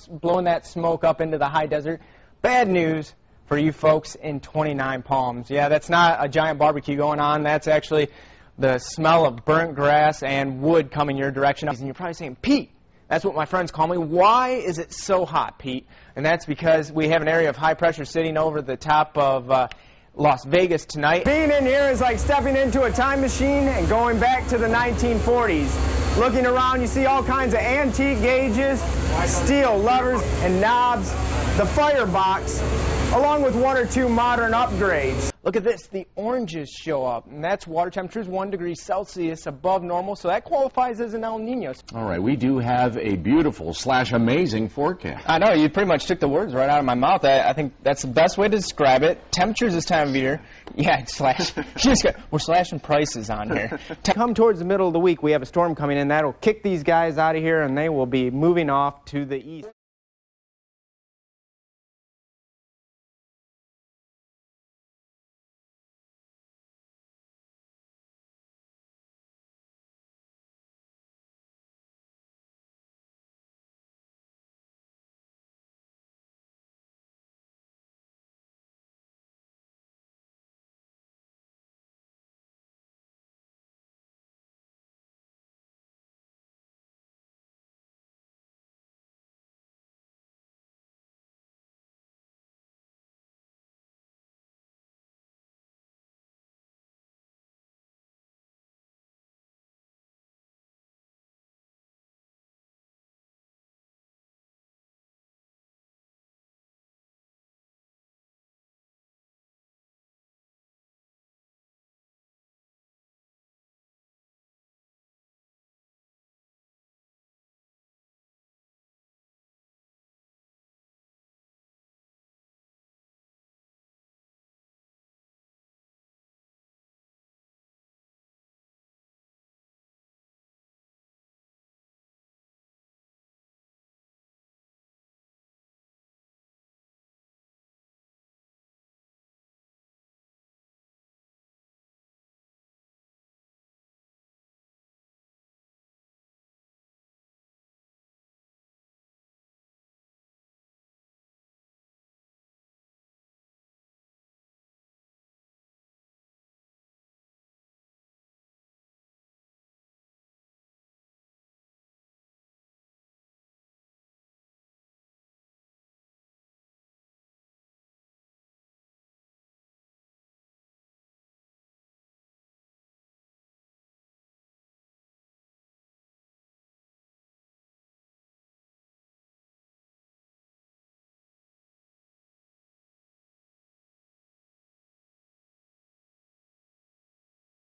blowing that smoke up into the high desert. Bad news for you folks in 29 Palms. Yeah, that's not a giant barbecue going on. That's actually the smell of burnt grass and wood coming your direction. And you're probably saying, Pete, that's what my friends call me. Why is it so hot, Pete? And that's because we have an area of high pressure sitting over the top of Las Vegas tonight. Being in here is like stepping into a time machine and going back to the 1940s. Looking around, you see all kinds of antique gauges, steel levers and knobs, the firebox, along with one or two modern upgrades. Look at this, the oranges show up, and that's water temperatures 1 degree Celsius above normal, so that qualifies as an El Nino. All right, we do have a beautiful / amazing forecast. I know, you pretty much took the words right out of my mouth. I think that's the best way to describe it. Temperatures this time of year, yeah, we're slashing prices on here. Come towards the middle of the week, we have a storm coming in. That'll kick these guys out of here, and they will be moving off to the east.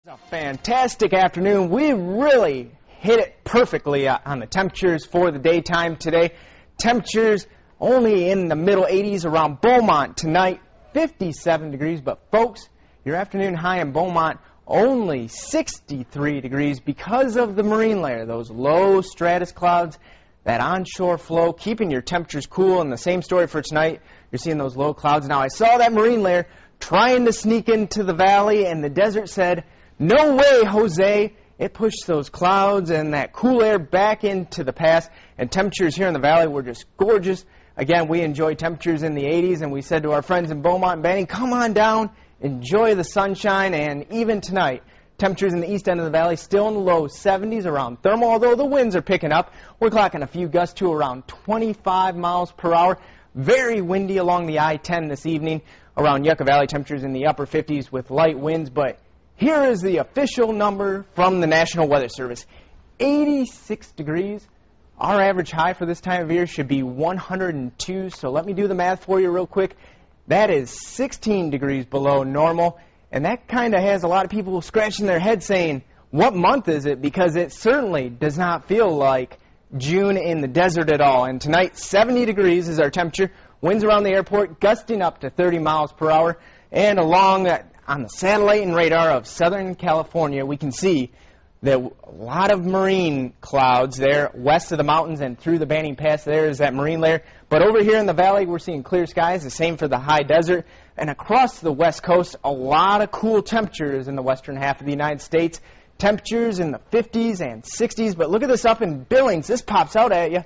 It's a fantastic afternoon. We really hit it perfectly on the temperatures for the daytime today. Temperatures only in the middle 80s around Beaumont tonight, 57 degrees. But folks, your afternoon high in Beaumont only 63 degrees because of the marine layer, those low stratus clouds, that onshore flow, keeping your temperatures cool. And the same story for tonight. You're seeing those low clouds. Now, I saw that marine layer trying to sneak into the valley, and the desert said, no way, Jose. It pushed those clouds and that cool air back into the pass, and temperatures here in the valley were just gorgeous. Again, we enjoy temperatures in the 80s, and we said to our friends in Beaumont and Banning, come on down, enjoy the sunshine. And even tonight, temperatures in the east end of the valley still in the low 70s around thermal, although the winds are picking up. We're clocking a few gusts to around 25 miles per hour. Very windy along the I-10 this evening. Around Yucca Valley, temperatures in the upper 50s with light winds, but here is the official number from the National Weather Service, 86 degrees. Our average high for this time of year should be 102, so let me do the math for you real quick. That is 16 degrees below normal, and that kind of has a lot of people scratching their head saying, what month is it? Because it certainly does not feel like June in the desert at all. And tonight, 70 degrees is our temperature. Winds around the airport gusting up to 30 miles per hour, and along on the satellite and radar of Southern California, we can see that a lot of marine clouds there west of the mountains and through the Banning Pass. There is that marine layer. But over here in the valley, we're seeing clear skies, the same for the high desert. And across the west coast, a lot of cool temperatures in the western half of the United States. Temperatures in the 50s and 60s. But look at this up in Billings. This pops out at you.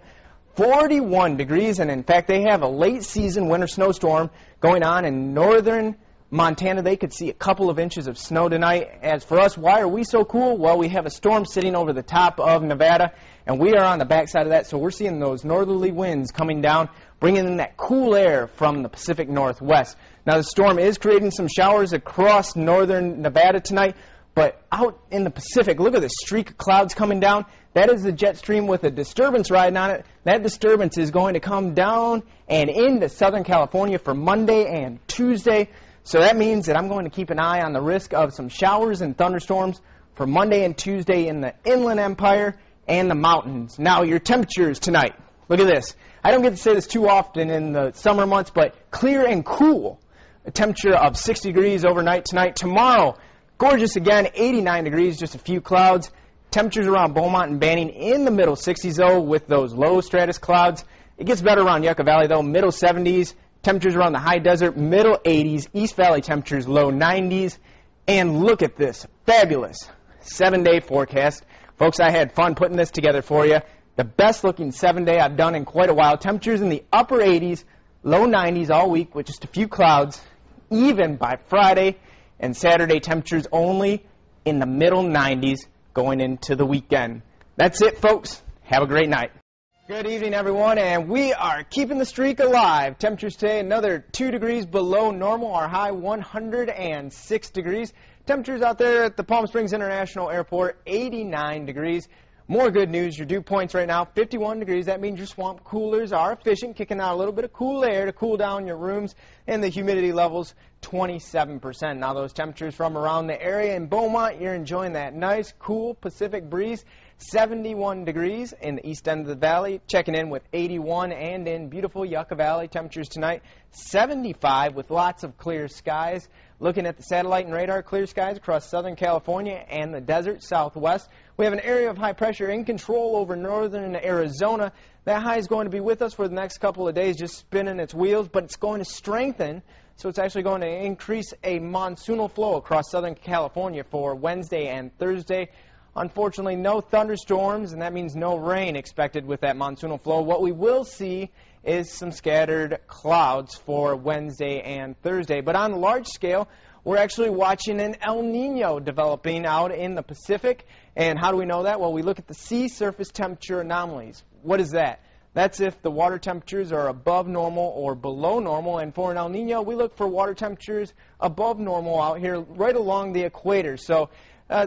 41 degrees, and in fact, they have a late season winter snowstorm going on in northern Montana. They could see a couple of inches of snow tonight. As for us, why are we so cool? Well, we have a storm sitting over the top of Nevada, and we are on the backside of that, so we're seeing those northerly winds coming down, bringing in that cool air from the Pacific Northwest. Now, the storm is creating some showers across northern Nevada tonight, but out in the Pacific, look at this streak of clouds coming down. That is the jet stream with a disturbance riding on it. That disturbance is going to come down and into Southern California for Monday and Tuesday. So that means that I'm going to keep an eye on the risk of some showers and thunderstorms for Monday and Tuesday in the Inland Empire and the mountains. Now, your temperatures tonight. Look at this. I don't get to say this too often in the summer months, but clear and cool. A temperature of 60 degrees overnight tonight. Tomorrow, gorgeous again, 89 degrees, just a few clouds. Temperatures around Beaumont and Banning in the middle 60s, though, with those low stratus clouds. It gets better around Yucca Valley, though, middle 70s. Temperatures around the high desert, middle 80s. East Valley temperatures, low 90s. And look at this fabulous 7-day forecast. Folks, I had fun putting this together for you. The best-looking 7-day I've done in quite a while. Temperatures in the upper 80s, low 90s all week with just a few clouds. Even by Friday and Saturday, temperatures only in the middle 90s going into the weekend. That's it, folks. Have a great night. Good evening, everyone, and we are keeping the streak alive. Temperatures today another 2 degrees below normal. Our high 106 degrees. Temperatures out there at the Palm Springs International Airport 89 degrees. More good news, your dew points right now, 51 degrees. That means your swamp coolers are efficient, kicking out a little bit of cool air to cool down your rooms, and the humidity levels 27%. Now those temperatures from around the area in Beaumont, you're enjoying that nice, cool Pacific breeze. 71 degrees in the east end of the valley, checking in with 81, and in beautiful Yucca Valley, temperatures tonight 75 with lots of clear skies. Looking at the satellite and radar, clear skies across Southern California and the desert southwest. We have an area of high pressure in control over northern Arizona. That high is going to be with us for the next couple of days, just spinning its wheels, but it's going to strengthen, so it's actually going to increase a monsoonal flow across Southern California for Wednesday and Thursday. Unfortunately, no thunderstorms, and that means no rain expected with that monsoonal flow. What we will see is some scattered clouds for Wednesday and Thursday. But on a large scale, we're actually watching an El Nino developing out in the Pacific. And how do we know that? Well, we look at the sea surface temperature anomalies. What is that? That's if the water temperatures are above normal or below normal. And for an El Nino, we look for water temperatures above normal out here right along the equator. So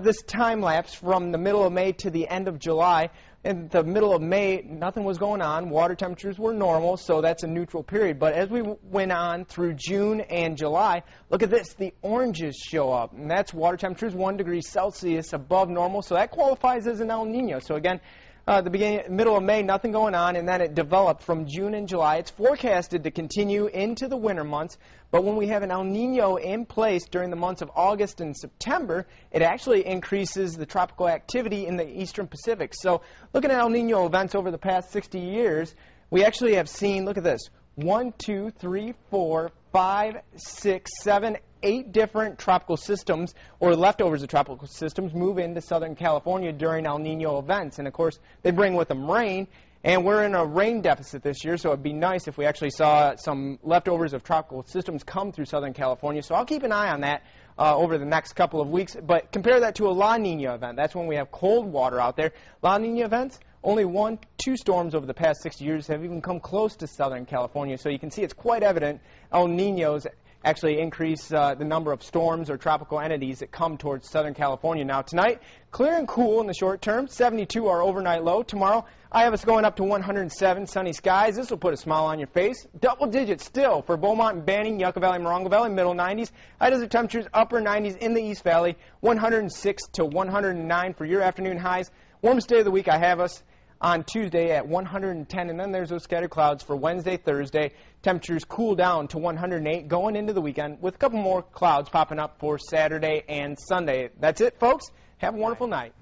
this time lapse from the middle of May to the end of July. In the middle of May, nothing was going on. Water temperatures were normal, so that's a neutral period. But as we went on through June and July, look at this. The oranges show up, and that's water temperatures 1 degree Celsius above normal, so that qualifies as an El Nino. So again, the middle of May, nothing going on, and then it developed from June and July. It's forecasted to continue into the winter months, but when we have an El Nino in place during the months of August and September, it actually increases the tropical activity in the eastern Pacific. So looking at El Nino events over the past 60 years, we actually have seen, look at this, 1, 2, 3, 4, 5, 6, 7, 8 different tropical systems, or leftovers of tropical systems, move into Southern California during El Nino events. And of course, they bring with them rain, and we're in a rain deficit this year, so it'd be nice if we actually saw some leftovers of tropical systems come through Southern California. So I'll keep an eye on that over the next couple of weeks. But compare that to a La Nina event. That's when we have cold water out there. La Nina events, only 1, 2 storms over the past 60 years have even come close to Southern California. So you can see it's quite evident El Ninos actually increase the number of storms or tropical entities that come towards Southern California. Now tonight, clear and cool in the short term, 72 our overnight low. Tomorrow, I have us going up to 107, sunny skies. This will put a smile on your face. Double digits still for Beaumont and Banning, Yucca Valley, Morongo Valley, middle 90s. High desert temperatures, upper 90s in the East Valley, 106 to 109 for your afternoon highs. Warmest day of the week, I have us on Tuesday at 110, and then there's those scattered clouds for Wednesday, Thursday. Temperatures cool down to 108 going into the weekend with a couple more clouds popping up for Saturday and Sunday. That's it, folks. Have a wonderful night.